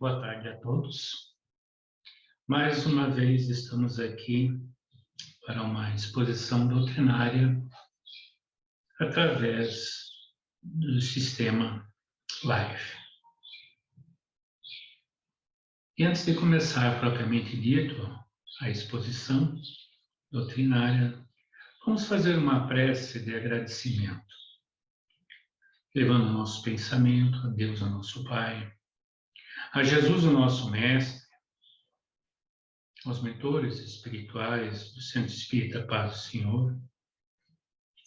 Boa tarde a todos. Mais uma vez estamos aqui para uma exposição doutrinária através do sistema Life. E antes de começar propriamente dito a exposição doutrinária, vamos fazer uma prece de agradecimento, levando o nosso pensamento a Deus, a nosso Pai, a Jesus, o nosso Mestre, aos mentores espirituais do Centro Espírita Paz do Senhor,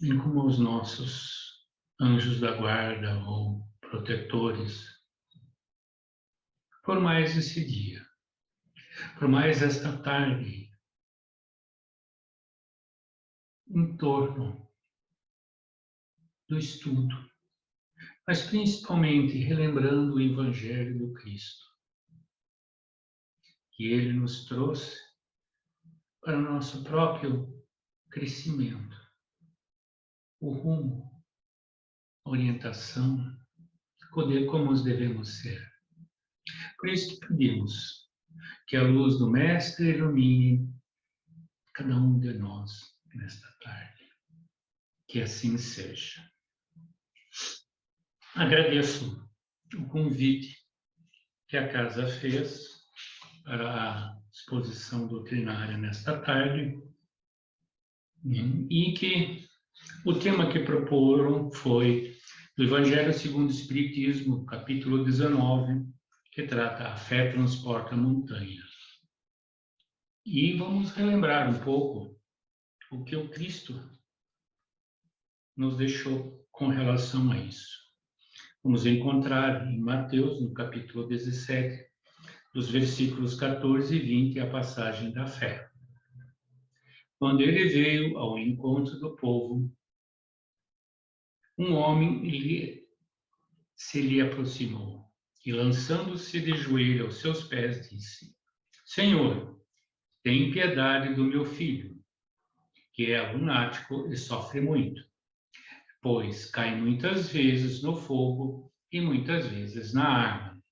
bem como aos nossos anjos da guarda ou protetores, por mais esse dia, por mais esta tarde, em torno do estudo, mas principalmente relembrando o Evangelho do Cristo, que Ele nos trouxe para o nosso próprio crescimento, o rumo, a orientação, poder como nós devemos ser. Por isso que pedimos que a luz do Mestre ilumine cada um de nós nesta tarde. Que assim seja. Agradeço o convite que a Casa fez para a exposição doutrinária nesta tarde e que o tema que proporam foi do Evangelho segundo o Espiritismo, capítulo 19, que trata a fé transporta montanhas. E vamos relembrar um pouco o que o Cristo nos deixou com relação a isso. Vamos encontrar em Mateus, no capítulo 17, dos versículos 14 e 20, a passagem da fé. Quando ele veio ao encontro do povo, um homem se lhe aproximou e, lançando-se de joelho aos seus pés, disse: Senhor, tem piedade do meu filho, que é lunático e sofre muito, pois cai muitas vezes no fogo e muitas vezes na água.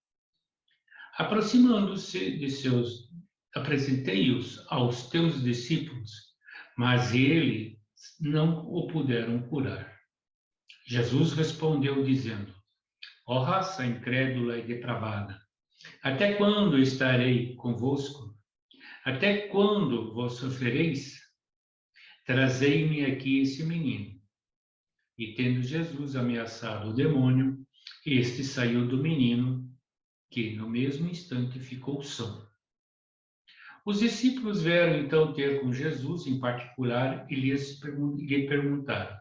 Aproximando-se de apresentei-os aos teus discípulos, mas eles não o puderam curar. Jesus respondeu dizendo: Ó raça incrédula e depravada, até quando estarei convosco? Até quando vos sofrereis? Trazei-me aqui esse menino. E tendo Jesus ameaçado o demônio, este saiu do menino, que no mesmo instante ficou são. Os discípulos vieram então ter com Jesus em particular e lhe perguntaram: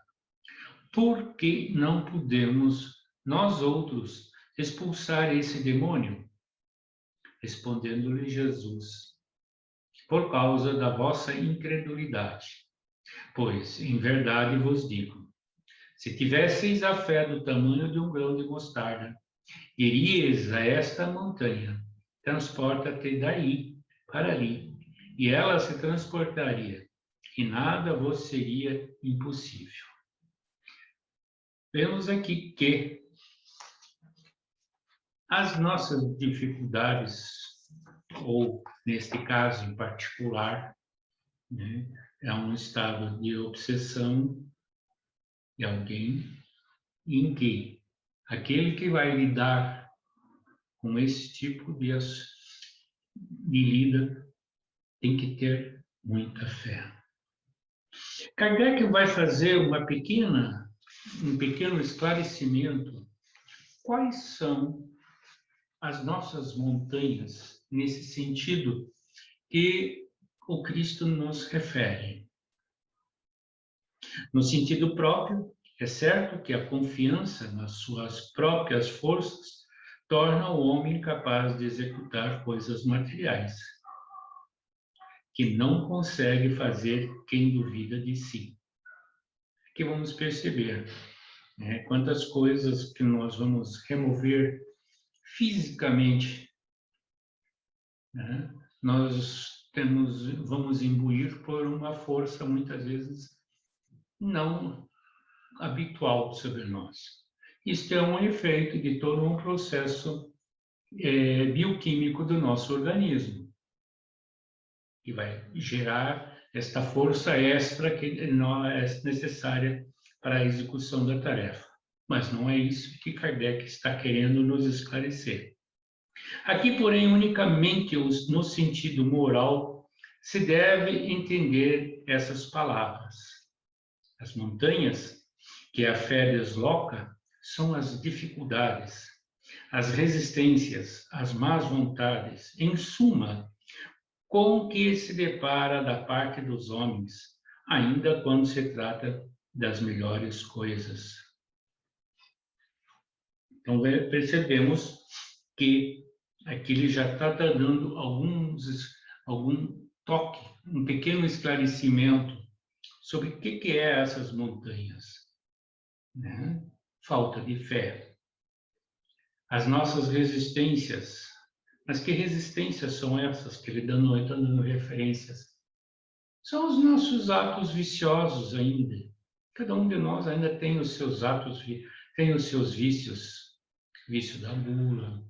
por que não podemos nós outros expulsar esse demônio? Respondendo-lhe Jesus: por causa da vossa incredulidade. Pois, em verdade vos digo, se tivesseis a fé do tamanho de um grão de mostarda, dirias a esta montanha: transporta-te daí para ali, e ela se transportaria, e nada vos seria impossível. Vemos aqui que as nossas dificuldades, ou neste caso em particular, né, é um estado de obsessão de alguém em que aquele que vai lidar com esse tipo de lida tem que ter muita fé. Kardec vai fazer um pequeno esclarecimento. Quais são as nossas montanhas nesse sentido que o Cristo nos refere? No sentido próprio, é certo que a confiança nas suas próprias forças torna o homem capaz de executar coisas materiais, que não consegue fazer quem duvida de si. Aqui vamos perceber, né, quantas coisas que nós vamos remover fisicamente, né, vamos imbuir por uma força muitas vezes não habitual sobre nós. Isto é um efeito de todo um processo bioquímico do nosso organismo, que vai gerar esta força extra que não é necessária para a execução da tarefa. Mas não é isso que Kardec está querendo nos esclarecer. Aqui, porém, unicamente no sentido moral se deve entender essas palavras. As montanhas que a fé desloca são as dificuldades, as resistências, as más vontades, em suma, com que se depara da parte dos homens, ainda quando se trata das melhores coisas. Então, percebemos que aqui ele já está dando algum toque, um pequeno esclarecimento sobre o que é essas montanhas, né? Falta de fé. As nossas resistências. Mas que resistências são essas que ele está dando referências? São os nossos atos viciosos ainda. Cada um de nós ainda tem os seus atos, tem os seus vícios. Vício da gula,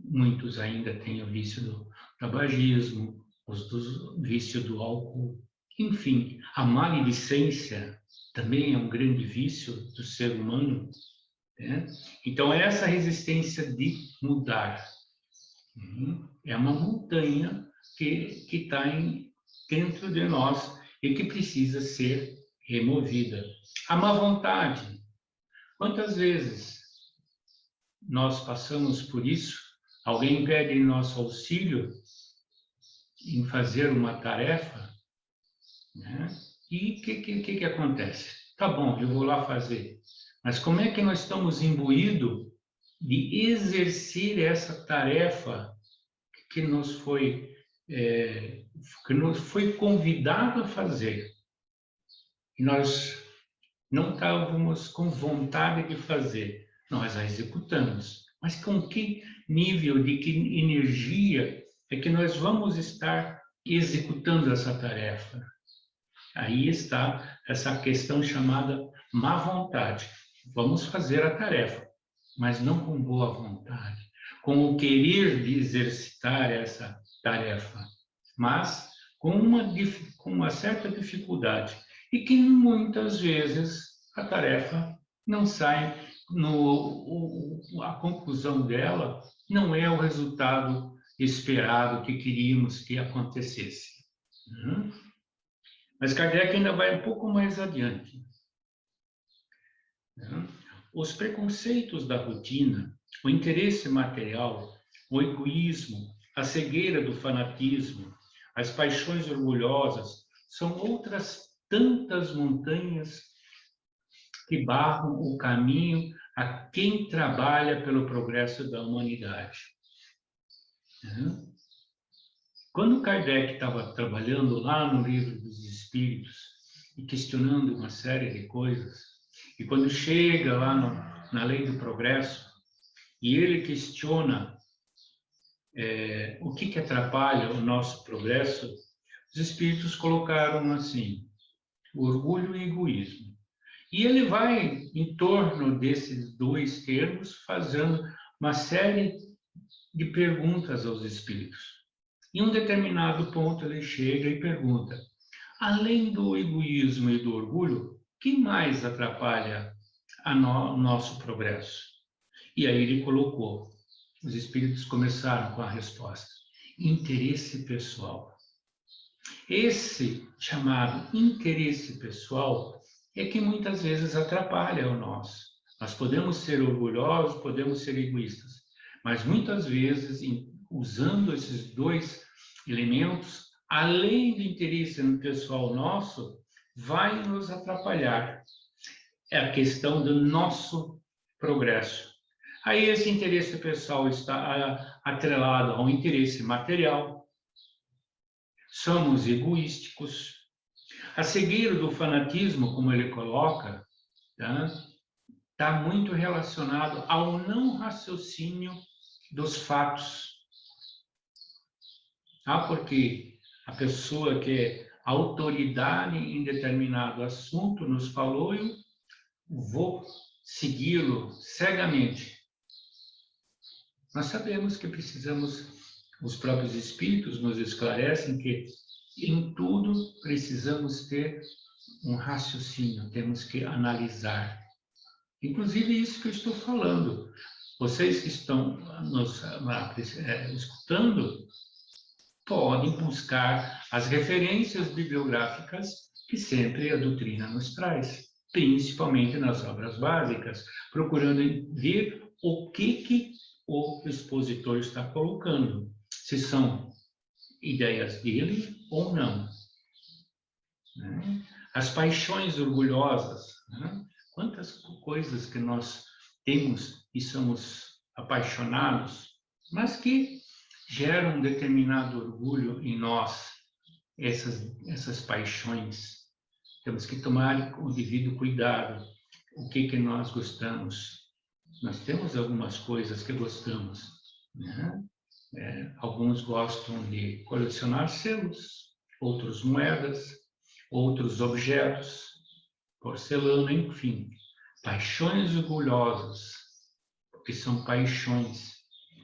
muitos ainda têm o vício do tabagismo, o vício do álcool. Enfim, a maledicência também é um grande vício do ser humano, né? Então, essa resistência de mudar é uma montanha que está dentro de nós e que precisa ser removida. A má vontade. Quantas vezes nós passamos por isso? Alguém pede nosso auxílio em fazer uma tarefa, né? E o que acontece? Tá bom, eu vou lá fazer. Mas como é que nós estamos imbuídos de exercer essa tarefa que nos foi convidado a fazer? E nós não estávamos com vontade de fazer, nós a executamos. Mas com que nível, de que energia é que nós vamos estar executando essa tarefa? Aí está essa questão chamada má vontade. Vamos fazer a tarefa, mas não com boa vontade, com o querer de exercitar essa tarefa, mas com uma certa dificuldade. E que muitas vezes a tarefa não sai, a conclusão dela não é o resultado esperado que queríamos que acontecesse. Mas Kardec ainda vai um pouco mais adiante. Os preconceitos da rotina, o interesse material, o egoísmo, a cegueira do fanatismo, as paixões orgulhosas, são outras tantas montanhas que barram o caminho a quem trabalha pelo progresso da humanidade. Quando Kardec estava trabalhando lá no Livro dos Espíritos e questionando uma série de coisas, e quando chega lá na Lei do Progresso, e ele questiona o que atrapalha o nosso progresso, os Espíritos colocaram assim: o orgulho e o egoísmo. E ele vai, em torno desses dois termos, fazendo uma série de perguntas aos Espíritos. Em um determinado ponto, ele chega e pergunta: além do egoísmo e do orgulho, quem mais atrapalha o nosso progresso? E aí ele colocou, os Espíritos começaram com a resposta: interesse pessoal. Esse chamado interesse pessoal é que muitas vezes atrapalha o nosso. Nós podemos ser orgulhosos, podemos ser egoístas, mas muitas vezes, usando esses dois elementos, além do interesse pessoal nosso, vai nos atrapalhar. É a questão do nosso progresso. Aí esse interesse pessoal está atrelado ao interesse material. Somos egoísticos. A cegueira do fanatismo, como ele coloca, está muito relacionado ao não raciocínio dos fatos. Porque a pessoa que é autoridade em determinado assunto nos falou, eu vou segui-lo cegamente. Nós sabemos que precisamos, os próprios espíritos nos esclarecem que em tudo precisamos ter um raciocínio, temos que analisar. Inclusive isso que eu estou falando. Vocês que estão nos escutando, podem buscar as referências bibliográficas que sempre a doutrina nos traz, principalmente nas obras básicas, procurando ver o que o expositor está colocando, se são ideias dele ou não. Né? As paixões orgulhosas, né? Quantas coisas que nós temos e somos apaixonados, mas que geram um determinado orgulho em nós, essas paixões. Temos que tomar o devido cuidado. O que nós gostamos? Nós temos algumas coisas que gostamos, né? Alguns gostam de colecionar selos, outros moedas, outros objetos, porcelana, enfim. Paixões orgulhosas, porque são paixões.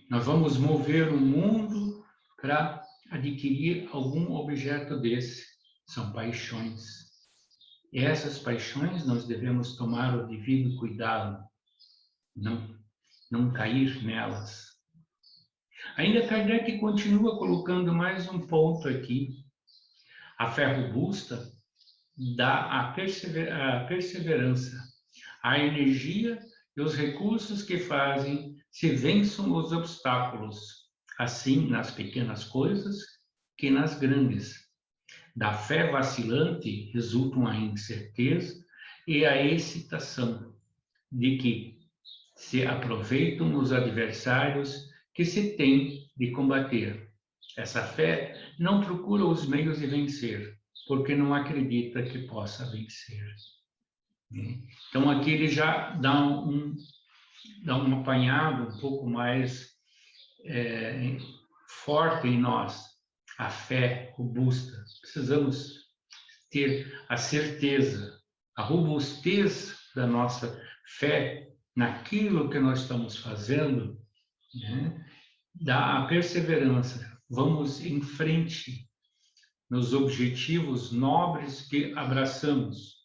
Nós vamos mover o mundo para adquirir algum objeto desse. São paixões. E essas paixões nós devemos tomar o devido cuidado, não cair nelas. Ainda Kardec continua colocando mais um ponto aqui. A fé robusta dá a perseverança, a energia e os recursos que fazem se vençam os obstáculos, assim nas pequenas coisas que nas grandes. Da fé vacilante resultam a incerteza e a excitação de que se aproveitam os adversários que se tem de combater. Essa fé não procura os meios de vencer, porque não acredita que possa vencer. Então, aqui ele já dá um apanhado um pouco mais forte em nós, a fé robusta. Precisamos ter a certeza, a robustez da nossa fé naquilo que nós estamos fazendo, né? Dá a perseverança. Vamos em frente nos objetivos nobres que abraçamos.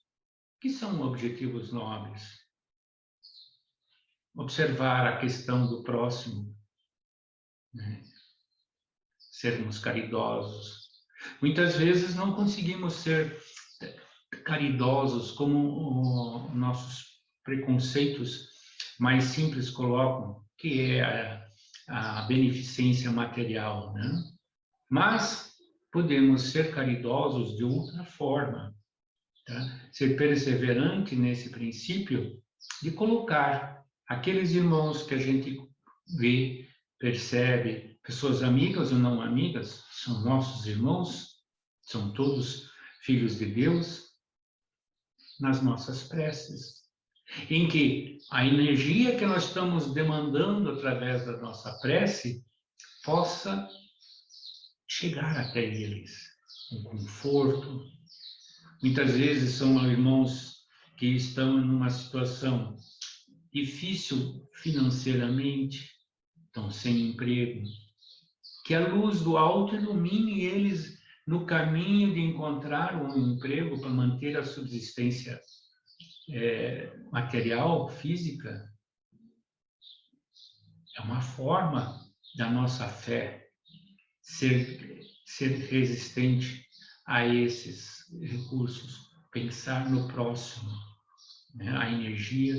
O que são objetivos nobres? Observar a questão do próximo, né? Sermos caridosos. Muitas vezes não conseguimos ser caridosos como nossos preconceitos mais simples colocam, que é a beneficência material, né? Mas podemos ser caridosos de outra forma, tá? Ser perseverante nesse princípio de colocar aqueles irmãos que a gente vê, percebe, pessoas amigas ou não amigas, são nossos irmãos, são todos filhos de Deus, nas nossas preces, em que a energia que nós estamos demandando através da nossa prece possa chegar até eles, com conforto. Muitas vezes são irmãos que estão em uma situação difícil financeiramente, estão sem emprego, que a luz do alto ilumine eles no caminho de encontrar um emprego para manter a subsistência material, física. É uma forma da nossa fé ser resistente a esses recursos, pensar no próximo, né? A energia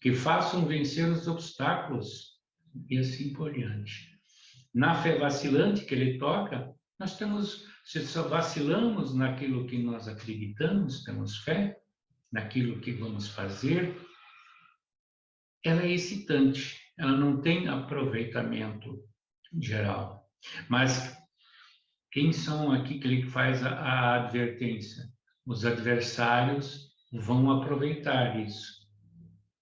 que façam vencer os obstáculos e assim por diante. Na fé vacilante que ele toca, nós temos, se só vacilamos naquilo que nós acreditamos, temos fé, naquilo que vamos fazer, ela é excitante, ela não tem aproveitamento geral. Mas quem são aqui que ele faz a advertência? Os adversários vão aproveitar isso.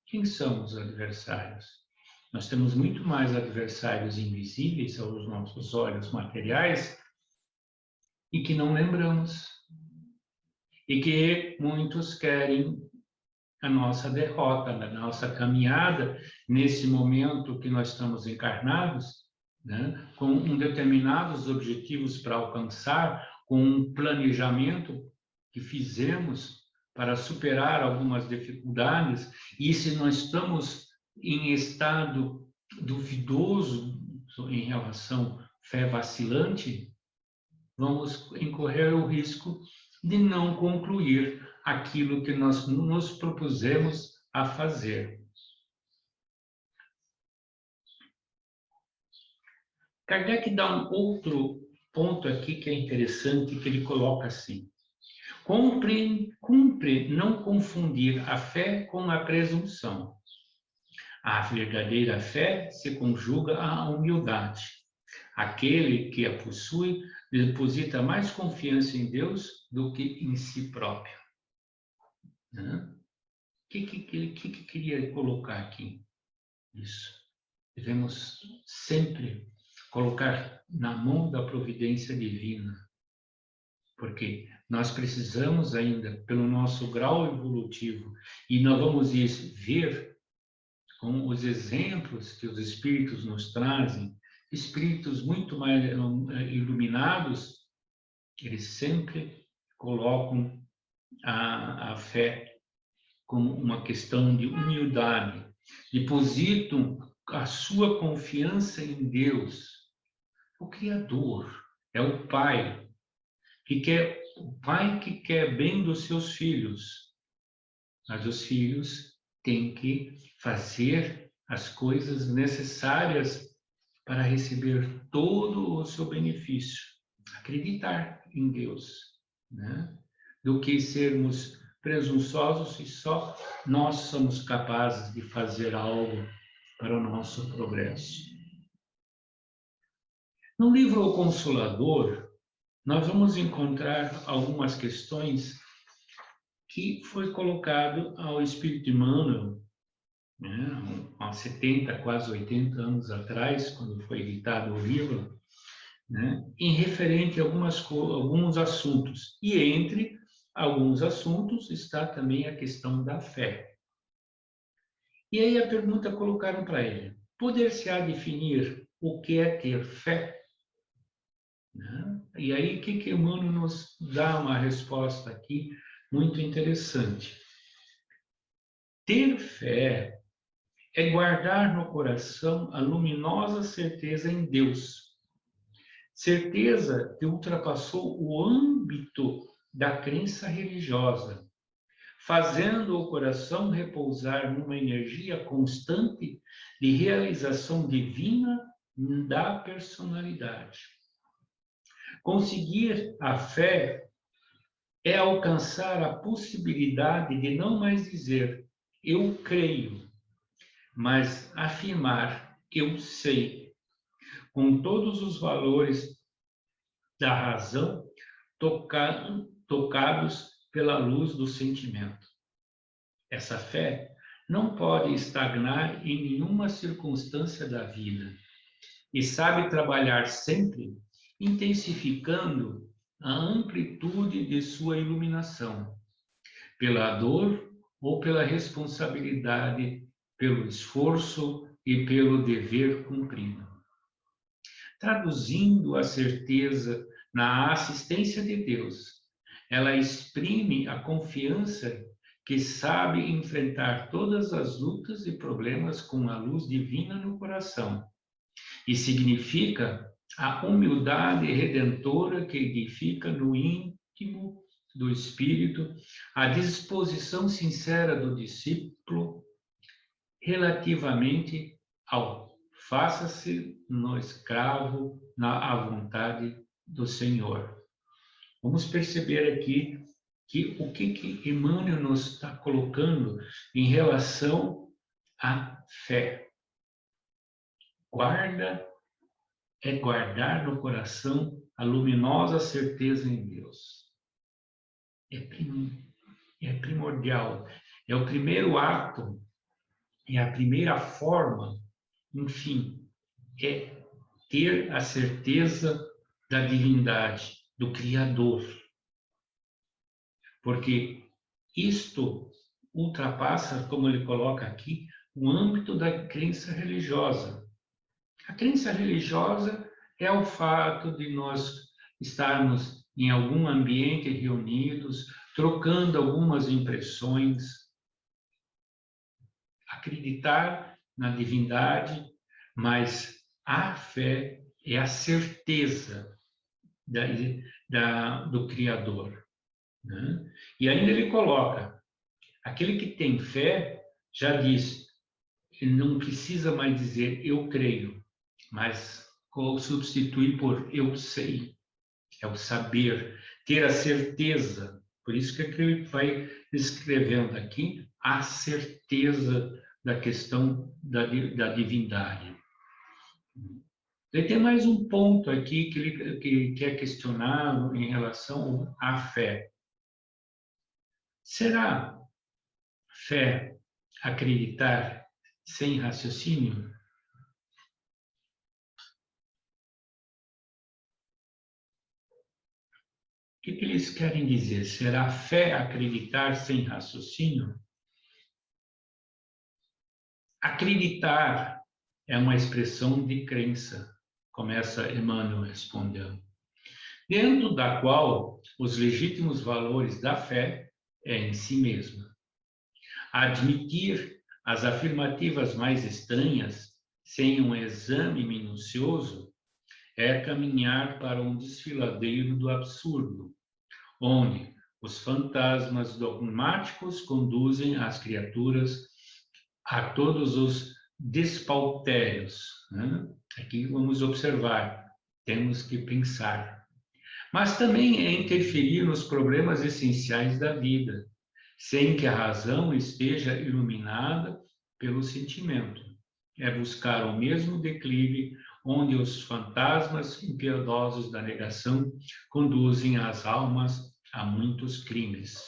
Quem são os adversários? Nós temos muito mais adversários invisíveis aos nossos olhos materiais e que não lembramos. E que muitos querem a nossa derrota, na nossa caminhada, nesse momento que nós estamos encarnados, né, com determinados objetivos para alcançar, com um planejamento que fizemos para superar algumas dificuldades, e se nós estamos em estado duvidoso em relação à fé vacilante, vamos incorrer o risco de não concluir aquilo que nós nos propusemos a fazer. Kardec dá um outro ponto aqui que é interessante, que ele coloca assim: cumpre não confundir a fé com a presunção. A verdadeira fé se conjuga à humildade. Aquele que a possui deposita mais confiança em Deus do que em si próprio. O que queria colocar aqui? Isso. Devemos sempre colocar na mão da providência divina, porque nós precisamos ainda, pelo nosso grau evolutivo, e nós vamos ver com os exemplos que os espíritos nos trazem, espíritos muito mais iluminados, eles sempre colocam a fé como uma questão de humildade, depositam a sua confiança em Deus, o Criador, é o Pai, o Pai que quer bem dos seus filhos, mas os filhos têm que fazer as coisas necessárias para receber todo o seu benefício, acreditar em Deus, né? Do que sermos presunçosos e só nós somos capazes de fazer algo para o nosso progresso. No livro O Consolador, nós vamos encontrar algumas questões que foi colocado ao Espírito Emmanuel, né, há 70, quase 80 anos atrás, quando foi editado o livro, né, em referente a alguns assuntos. E entre alguns assuntos está também a questão da fé. E aí a pergunta colocaram para ele: poder-se-á definir o que é ter fé? Né? E aí o que Emmanuel nos dá uma resposta aqui muito interessante. Ter fé é guardar no coração a luminosa certeza em Deus. Certeza que ultrapassou o âmbito da crença religiosa, fazendo o coração repousar numa energia constante de realização divina da personalidade. Conseguir a fé é alcançar a possibilidade de não mais dizer eu creio, mas afirmar eu sei, com todos os valores da razão tocados pela luz do sentimento. Essa fé não pode estagnar em nenhuma circunstância da vida e sabe trabalhar sempre, intensificando a amplitude de sua iluminação, pela dor ou pela responsabilidade, pelo esforço e pelo dever cumprido. Traduzindo a certeza na assistência de Deus, ela exprime a confiança que sabe enfrentar todas as lutas e problemas com a luz divina no coração, e significa a humildade redentora que edifica no íntimo do espírito a disposição sincera do discípulo relativamente ao faça-se no escravo à vontade do Senhor. Vamos perceber aqui que o que Emmanuel nos está colocando em relação à fé. É guardar no coração a luminosa certeza em Deus. É primordial. É o primeiro ato, é a primeira forma, enfim, é ter a certeza da divindade, do Criador. Porque isto ultrapassa, como ele coloca aqui, o âmbito da crença religiosa. A crença religiosa é o fato de nós estarmos em algum ambiente reunidos, trocando algumas impressões, acreditar na divindade, mas a fé é a certeza do Criador, né? E ainda ele coloca, aquele que tem fé já diz, ele não precisa mais dizer eu creio, mas substituir por eu sei, é o saber, ter a certeza. Por isso que ele vai descrevendo aqui a certeza da questão da divindade. E tem mais um ponto aqui que ele quer questionar em relação à fé. Será fé acreditar sem raciocínio? O que eles querem dizer? Será fé acreditar sem raciocínio? Acreditar é uma expressão de crença, começa Emmanuel respondendo, dentro da qual os legítimos valores da fé é em si mesma. Admitir as afirmativas mais estranhas sem um exame minucioso é caminhar para um desfiladeiro do absurdo, onde os fantasmas dogmáticos conduzem as criaturas a todos os despautérios, né? Aqui vamos observar, temos que pensar. Mas também é interferir nos problemas essenciais da vida, sem que a razão esteja iluminada pelo sentimento. É buscar o mesmo declive onde os fantasmas impiedosos da negação conduzem as almas a muitos crimes.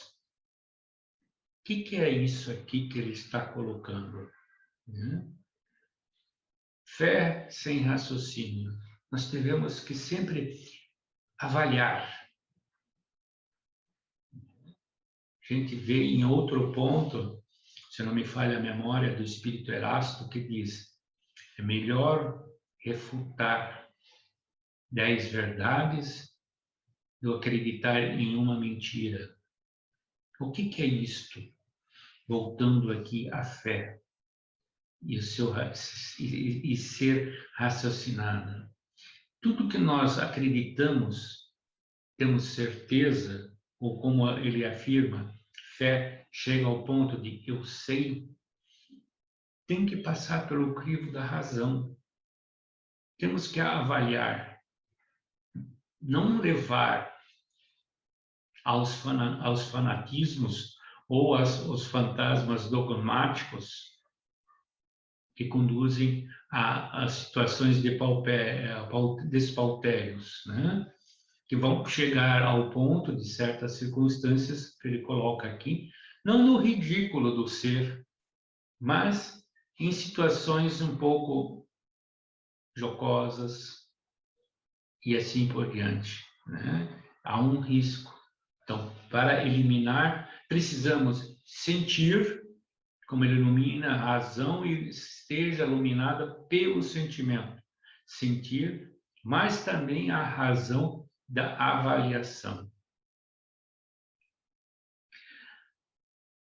O que é isso aqui que ele está colocando? Fé sem raciocínio. Nós devemos que sempre avaliar. A gente vê em outro ponto, se não me falha a memória, do Espírito Erasto, que diz, é melhor refutar 10 verdades do que acreditar em uma mentira. O que é isto? Voltando aqui à fé e ser raciocinada. Tudo que nós acreditamos, temos certeza, ou como ele afirma, fé chega ao ponto de eu sei, tem que passar pelo crivo da razão. Temos que avaliar, não levar aos fanatismos ou aos fantasmas dogmáticos que conduzem a situações de despautérios, né? Que vão chegar ao ponto de certas circunstâncias que ele coloca aqui, não no ridículo do ser, mas em situações um pouco jocosas e assim por diante, né? Há um risco. Então, para eliminar, precisamos sentir, como ele ilumina a razão e esteja iluminada pelo sentimento. Sentir, mas também a razão da avaliação.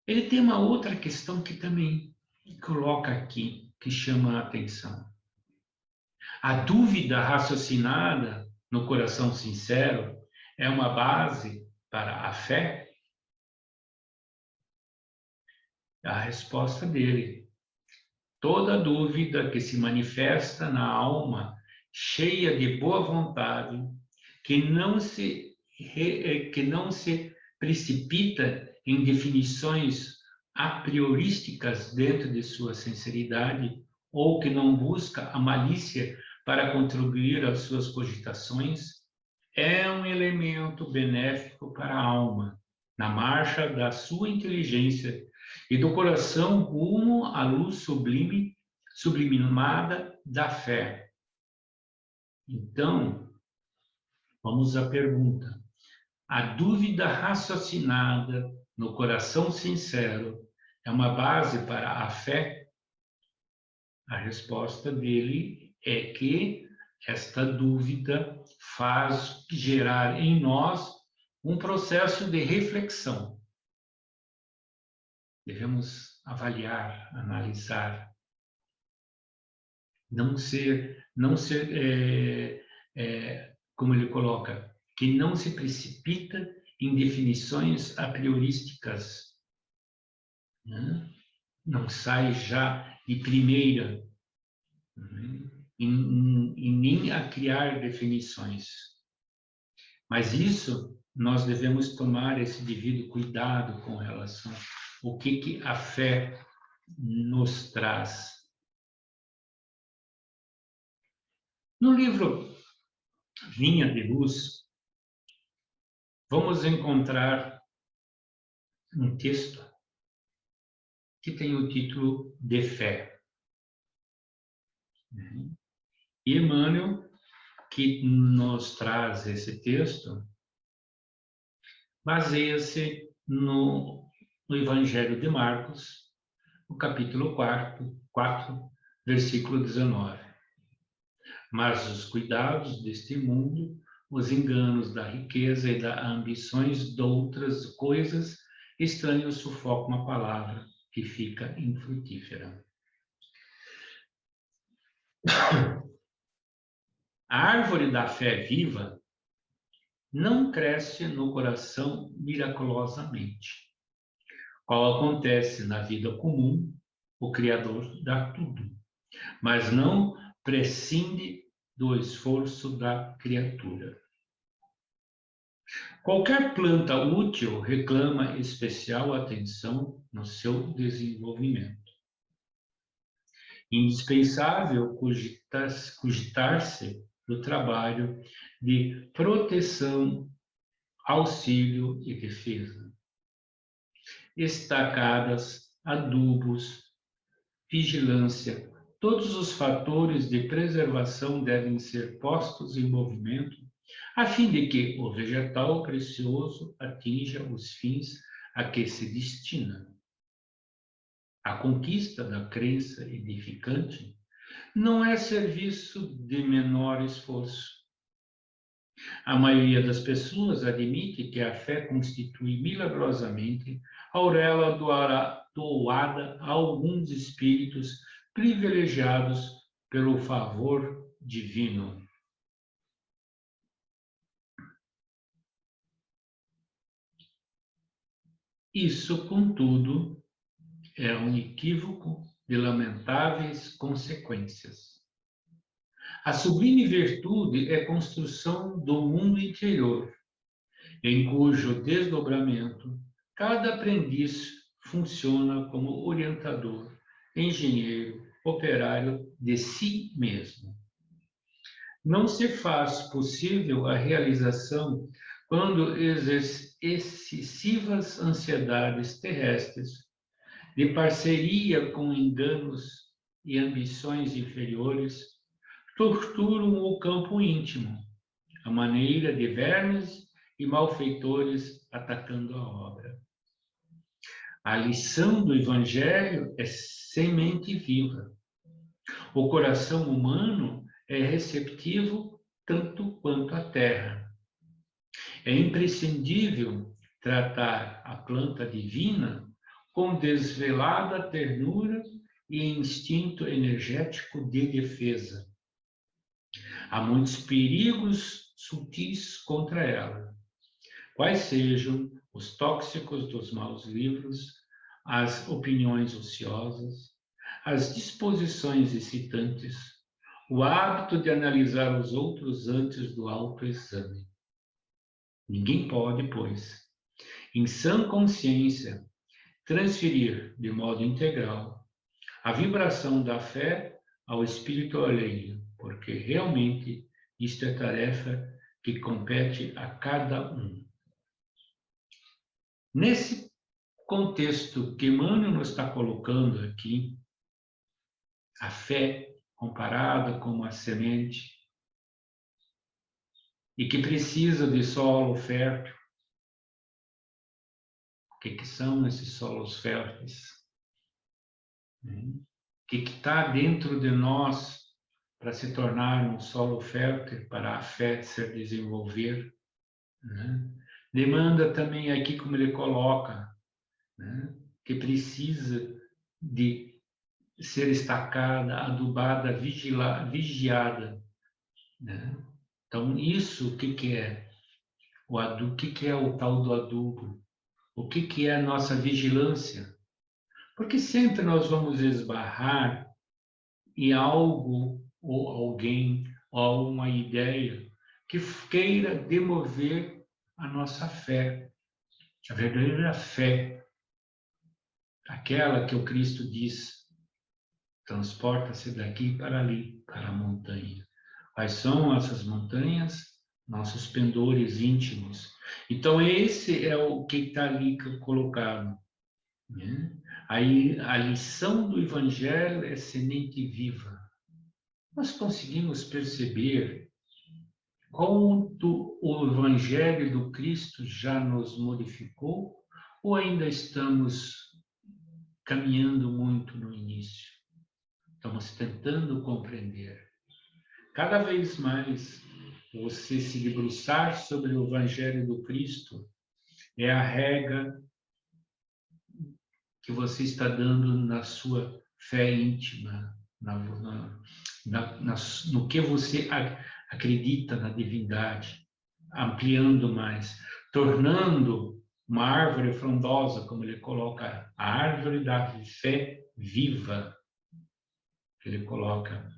Ele tem uma outra questão que também coloca aqui, que chama a atenção. A dúvida raciocinada no coração sincero é uma base para a fé? A resposta dele. Toda dúvida que se manifesta na alma cheia de boa vontade, que não se precipita em definições a priorísticas dentro de sua sinceridade, ou que não busca a malícia para contribuir às suas cogitações, é um elemento benéfico para a alma, na marcha da sua inteligência e do coração rumo à luz sublime, sublimada da fé. Então, vamos à pergunta. A dúvida raciocinada no coração sincero é uma base para a fé, a resposta dele é que esta dúvida faz gerar em nós um processo de reflexão. Devemos avaliar, analisar, não ser, como ele coloca, que não se precipita em definições a priorísticas, né? Não sai já de primeira, né? E nem a criar definições. Mas isso, nós devemos tomar esse devido cuidado com relação ao que a fé nos traz. No livro Vinha de Luz, vamos encontrar um texto que tem o título de Fé. E Emmanuel, que nos traz esse texto, baseia-se no Evangelho de Marcos, no capítulo 4, versículo 19. Mas os cuidados deste mundo, os enganos da riqueza e das ambições de outras coisas estranhas sufocam a palavra, que fica infrutífera. A árvore da fé viva não cresce no coração miraculosamente. Qual acontece na vida comum, o Criador dá tudo, mas não prescinde do esforço da criatura. Qualquer planta útil reclama especial atenção no seu desenvolvimento. Indispensável cogitar-se do trabalho de proteção, auxílio e defesa. Estacadas, adubos, vigilância, todos os fatores de preservação devem ser postos em movimento, a fim de que o vegetal precioso atinja os fins a que se destina. A conquista da crença edificante não é serviço de menor esforço. A maioria das pessoas admite que a fé constitui milagrosamente a auréola doada a alguns espíritos privilegiados pelo favor divino. Isso, contudo, é um equívoco de lamentáveis consequências. A sublime virtude é construção do mundo interior, em cujo desdobramento cada aprendiz funciona como orientador, engenheiro, operário de si mesmo. Não se faz possível a realização quando excessivas ansiedades terrestres, de parceria com enganos e ambições inferiores, torturam o campo íntimo, a maneira de vermes e malfeitores atacando a obra. A lição do Evangelho é semente viva. O coração humano é receptivo tanto quanto a terra. É imprescindível tratar a planta divina com desvelada ternura e instinto energético de defesa. Há muitos perigos sutis contra ela, quais sejam os tóxicos dos maus livros, as opiniões ociosas, as disposições excitantes, o hábito de analisar os outros antes do autoexame. Ninguém pode, pois, em sã consciência, transferir de modo integral a vibração da fé ao espírito alheio, porque realmente isto é tarefa que compete a cada um. Nesse contexto que Emmanuel nos está colocando aqui, a fé comparada com uma semente e que precisa de solo fértil. O que são esses solos férteis? né? O que está dentro de nós para se tornar um solo fértil para a fé se desenvolver, né? Demanda também aqui, como ele coloca, né? Que precisa de ser estacada, adubada, vigiada, né? Então, isso, o que é? O que é o tal do adubo? O que é a nossa vigilância? Porque sempre nós vamos esbarrar em algo ou alguém ou uma ideia que queira demover a nossa fé. A verdadeira fé, aquela que o Cristo diz, transporta-se daqui para ali, para a montanha. Quais são essas montanhas? Nossos pendores íntimos. Então, esse é o que está ali colocado, né? Aí, a lição do Evangelho é semente viva. Nós conseguimos perceber quanto o Evangelho do Cristo já nos modificou ou ainda estamos caminhando muito no início? Estamos tentando compreender. Cada vez mais, você se debruçar sobre o Evangelho do Cristo é a regra que você está dando na sua fé íntima, no que você acredita na divindade, ampliando mais, tornando uma árvore frondosa, como ele coloca, a árvore da fé viva, que ele coloca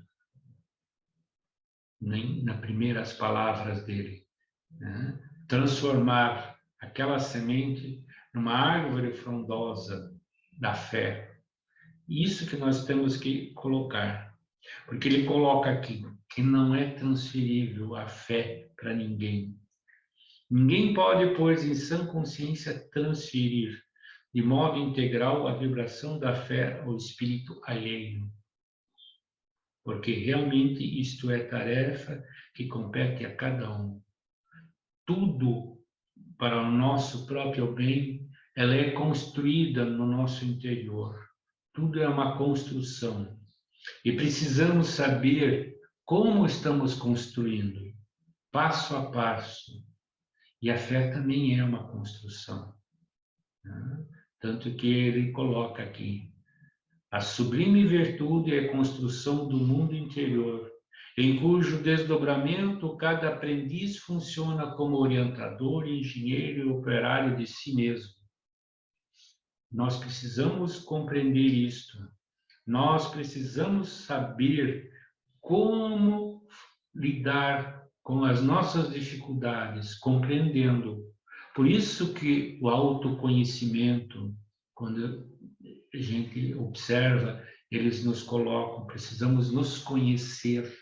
nas primeiras palavras dele, né? Transformar aquela semente numa árvore frondosa da fé. Isso que nós temos que colocar, porque ele coloca aqui que não é transferível a fé para ninguém. Ninguém pode, pois, em sã consciência, transferir de modo integral a vibração da fé ao espírito alheio, porque realmente isto é tarefa que compete a cada um. Tudo para o nosso próprio bem, ela é construída no nosso interior. Tudo é uma construção. E precisamos saber como estamos construindo, passo a passo. E a fé também é uma construção, né? Tanto que ele coloca aqui: a sublime virtude é a construção do mundo interior, em cujo desdobramento cada aprendiz funciona como orientador, engenheiro e operário de si mesmo. Nós precisamos compreender isto. Nós precisamos saber como lidar com as nossas dificuldades, compreendendo. Por isso que o autoconhecimento, quando a gente observa, eles nos colocam, precisamos nos conhecer.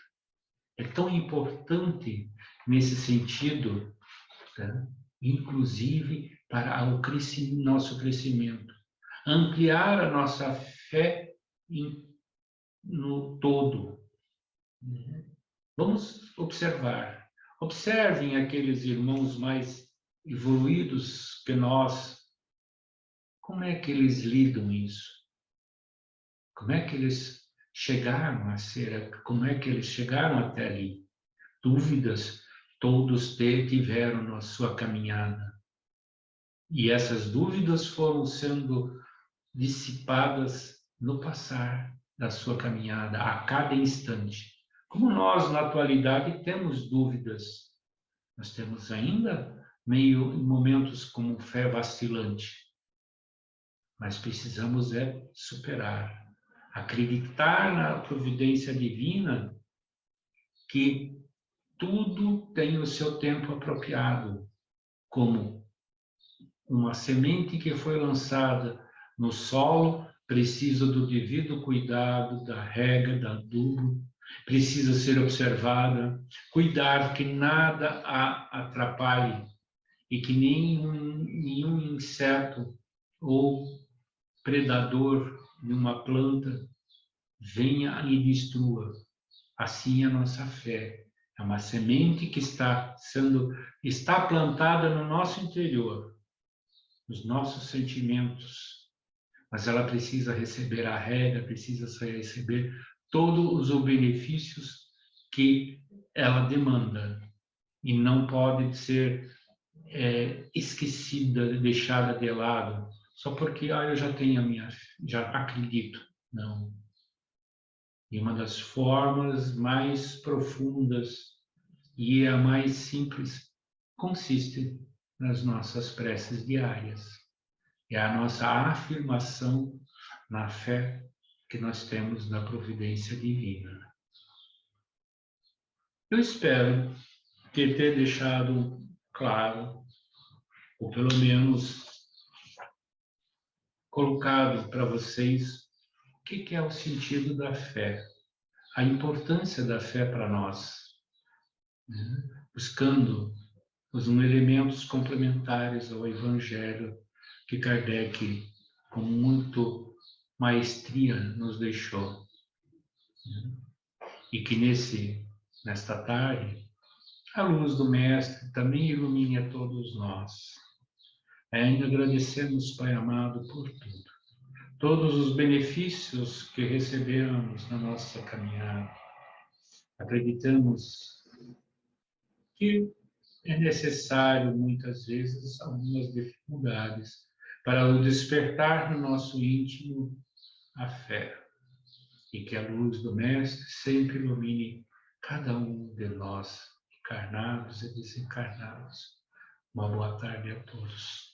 É tão importante nesse sentido, tá? Inclusive para o nosso crescimento. Ampliar a nossa fé no todo, né? Vamos observar. Observem aqueles irmãos mais evoluídos que nós. Como é que eles lidam isso? Como é que eles chegaram a ser? Como é que eles chegaram até ali? Dúvidas todos tiveram na sua caminhada. E essas dúvidas foram sendo dissipadas no passar da sua caminhada, a cada instante. Como nós, na atualidade, temos dúvidas, nós temos ainda meio em momentos como fé vacilante, mas precisamos superar, acreditar na providência divina, que tudo tem o seu tempo apropriado, como uma semente que foi lançada no solo precisa do devido cuidado, da rega, da adubo, precisa ser observada, cuidar que nada a atrapalhe e que nenhum inseto ou predador de uma planta venha e destrua. Assim a nossa fé é uma semente que está plantada no nosso interior, nos nossos sentimentos, mas ela precisa receber a rega, precisa receber todos os benefícios que ela demanda e não pode ser esquecida, deixada de lado, só porque eu já tenho já acredito. Não. E uma das formas mais profundas e a mais simples consiste nas nossas preces diárias. É a nossa afirmação na fé que nós temos na providência divina. Eu espero ter deixado claro, ou pelo menos colocado para vocês, o que é o sentido da fé, a importância da fé para nós, né? Buscando os elementos complementares ao Evangelho que Kardec, com muito maestria, nos deixou. Né? E que nesta tarde, a luz do Mestre também ilumine a todos nós. Ainda agradecemos, Pai amado, por tudo. Todos os benefícios que recebemos na nossa caminhada. Acreditamos que é necessário, muitas vezes, algumas dificuldades para o despertar no nosso íntimo a fé. E que a luz do Mestre sempre ilumine cada um de nós, encarnados e desencarnados. Uma boa tarde a todos.